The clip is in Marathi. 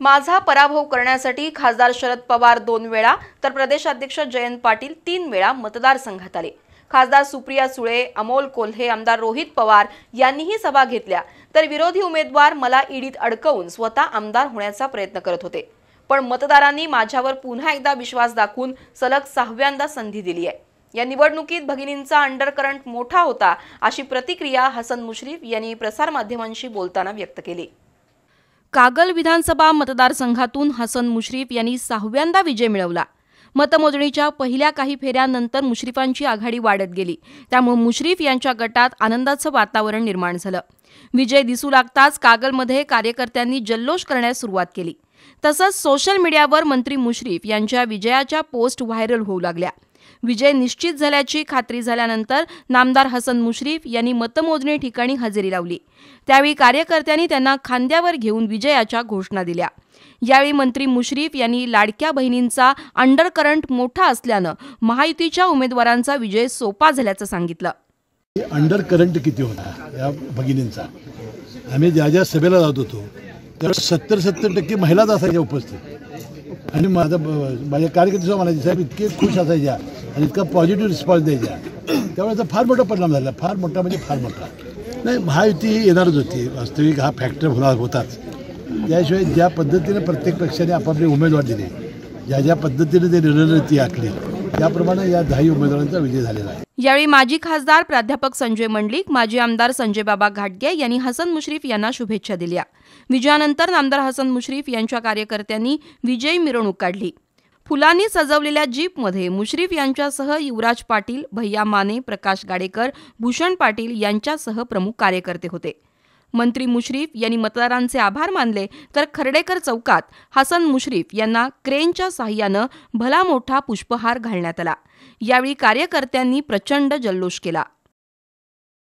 माझा पराभव करण्यासाठी खासदार शरद पवार 2 वेळा तर प्रदेशाध्यक्ष जयंत पाटील 3 वेळा मतदारसंघात आले। खासदार सुप्रिया सुळे, अमोल कोल्हे, आमदार रोहित पवार यांनीही सभा घेतल्या, तर विरोधी उमेदवार मला ईडीत अडकवून स्वतः आमदार होण्याचा प्रयत्न करत होते। पण मतदारांनी माझ्यावर पुन्हा एकदा विश्वास दाखवून सलग 6व्यांदा संधी दिली आहे। या निवडणुकीत भगिनींचा अंडरकरंट मोठा होता, अशी प्रतिक्रिया हसन मुश्रीफ यांनी प्रसारमाध्यमांशी बोलताना व्यक्त केली। कागल विधानसभा मतदारसंघातून हसन मुश्रीफ यांनी 6व्यांदा विजय मिळवला। मतमोजणीच्या पहिल्या काही फेऱ्यांनंतर मुश्रीफांची आघाडी वाढत गेली, त्यामुळे मुश्रीफ यांच्या गटात आनंदाचं वातावरण निर्माण झालं। विजय दिसू लागताच कागलमध्ये कार्यकर्त्यांनी जल्लोष करण्यास सुरुवात केली। तसंच सोशल मीडियावर मंत्री मुश्रीफ यांच्या विजयाच्या पोस्ट व्हायरल होऊ लागल्या। विजय निश्चित झाल्याची खात्री झाल्यानंतर नामदार हसन मुश्रीफ यांनी मतमोजणी ठिकाणी हजेरी लावली। त्यावेळी कार्यकर्त्यांनी त्यांना खांद्यावर घेऊन विजयाच्या घोषणा दिल्या। यावेळी मंत्री मुश्रीफ यांनी लाडक्या बहिणींचा अंडरकरंट मोठा असल्यानं महायुतीच्या उमेदवारांचा विजय सोपा झाल्याचं सांगितलं। अंडरकरंट किती होता या भगिनींचा? आम्ही ज्या सभेला जात होतो तर 70% महिलाच असायच्या उपस्थित, आणि माझ्या कार्यकर्ते म्हणायचे साहेब इतके खुश असायच्या आणि इतका पॉझिटिव्ह रिस्पॉन्स द्यायचा, त्यावेळेचा फार मोठा परिणाम झाला। फार मोठा म्हणजे फार मोठा नाही, महायुती येणारच होती, वास्तविक हा फॅक्टर होताच। त्याशिवाय ज्या पद्धतीने प्रत्येक पक्षाने आपापले उमेदवार दिले, ज्या पद्धतीने ते रणनीती आखली, त्याप्रमाणे या 10 उमेदवारांचा विजय झालेला आहे। यावेळी माजी खासदार प्राध्यापक संजय मंडलिक, माजी आमदार संजय बाबा घाटगे यांनी हसन मुश्रीफ यांना शुभेच्छा दिल्या। विजयानंतर नामदार हसन मुश्रीफ यांच्या कार्यकर्त्यांनी विजयी मिरवणूक काढली। फुलांनी सजवलेल्या जीपमध्ये मुश्रीफ यांच्यासह युवराज पाटील, भैया माने, प्रकाश गाडेकर, भूषण पाटील यांच्यासह प्रमुख कार्यकर्ते होते। मंत्री मुश्रीफ यांनी मतदारांचे आभार मानले, तर खर्डेकर चौकात हसन मुश्रीफ यांना क्रेनच्या साहाय्यानं भला मोठा पुष्पहार घालण्यात आला। यावेळी कार्यकर्त्यांनी प्रचंड जल्लोष केला।